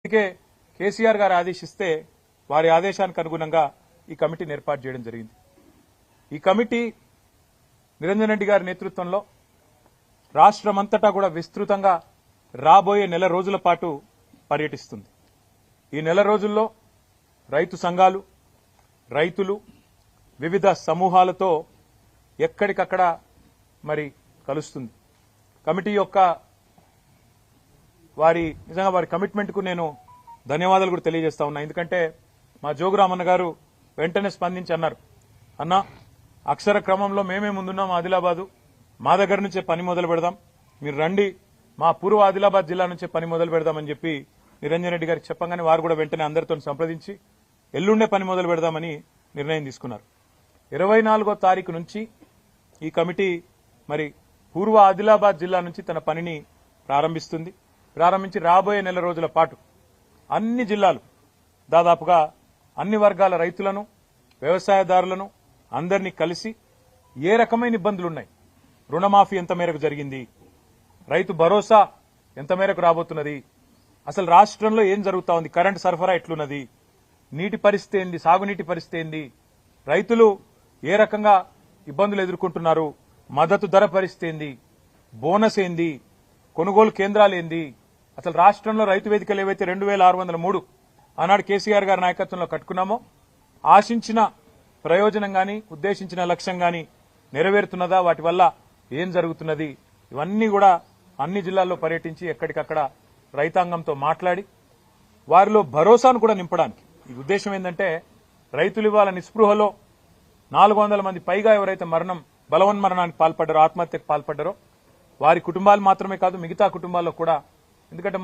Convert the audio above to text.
అందుకే కేసీఆర్ గారు ఆదేశిస్తే వారి ఆదేశానికి అనుగుణంగా ఈ కమిటీని ఏర్పాటు చేయడం జరిగింది. ఈ కమిటీ నిరంజన్ రెడ్డి గారి నేతృత్వంలో రాష్ట్రమంతటా కూడా విస్తృతంగా రాబోయే నెల రోజుల పాటు పర్యటిస్తుంది. ఈ నెల రోజుల్లో రైతు సంఘాలు, రైతులు, వివిధ సమూహాలతో ఎక్కడికక్కడ మరి కలుస్తుంది. కమిటీ యొక్క నిజంగా వారి కమిట్మెంట్కు నేను ధన్యవాదాలు కూడా తెలియజేస్తా ఉన్నా. ఎందుకంటే మా జోగురామన్న గారు వెంటనే స్పందించి అన్నారు, అన్న అక్షర క్రమంలో మేమే ముందున్నాం ఆదిలాబాదు, మా దగ్గర నుంచే పని మొదలు పెడదాం, మీరు రండి, మా పూర్వ ఆదిలాబాద్ జిల్లా నుంచే పని మొదలు పెడదామని చెప్పి నిరంజన్ రెడ్డి గారికి చెప్పగానే వారు కూడా వెంటనే అందరితో సంప్రదించి ఎల్లుండే పని మొదలు పెడదామని నిర్ణయం తీసుకున్నారు. 24వ తారీఖు నుంచి ఈ కమిటీ మరి పూర్వ ఆదిలాబాద్ జిల్లా నుంచి తన పనిని ప్రారంభించి రాబోయే నెల రోజుల పాటు అన్ని జిల్లాలు దాదాపుగా అన్ని వర్గాల రైతులను, వ్యవసాయదారులను అందరినీ కలిసి ఏ రకమైన ఇబ్బందులున్నాయి, రుణమాఫీ ఎంత మేరకు జరిగింది, రైతు భరోసా ఎంత మేరకు రాబోతున్నది, అసలు రాష్ట్రంలో ఏం జరుగుతా ఉంది, కరెంటు సరఫరా ఎట్లున్నది, నీటి పరిస్థితి ఏంది, సాగునీటి పరిస్థితి ఏంది, రైతులు ఏ రకంగా ఇబ్బందులు ఎదుర్కొంటున్నారు, మద్దతు ధర పరిస్థితి ఏంది, బోనస్ ఏంది, కొనుగోలు కేంద్రాలు ఏంది, అసలు రాష్ట్రంలో రైతు వేదికలు ఏవైతే 2603 ఆనాడు కేసీఆర్ గారి నాయకత్వంలో కట్టుకున్నామో ఆశించిన ప్రయోజనం గాని ఉద్దేశించిన లక్ష్యం గాని నెరవేరుతున్నదా, వాటి వల్ల ఏం జరుగుతున్నది, ఇవన్నీ కూడా అన్ని జిల్లాల్లో పర్యటించి ఎక్కడికక్కడ రైతాంగంతో మాట్లాడి వారిలో భరోసాను కూడా నింపడానికి ఈ ఉద్దేశం ఏంటంటే రైతులు ఇవాళ నిస్పృహలో 400 మంది పైగా ఎవరైతే బలవన్మరణానికి పాల్పడ్డారో, ఆత్మహత్యకు పాల్పడ్డారో వారి కుటుంబాలు మాత్రమే కాదు మిగతా కుటుంబాల్లో కూడా, ఎందుకంటే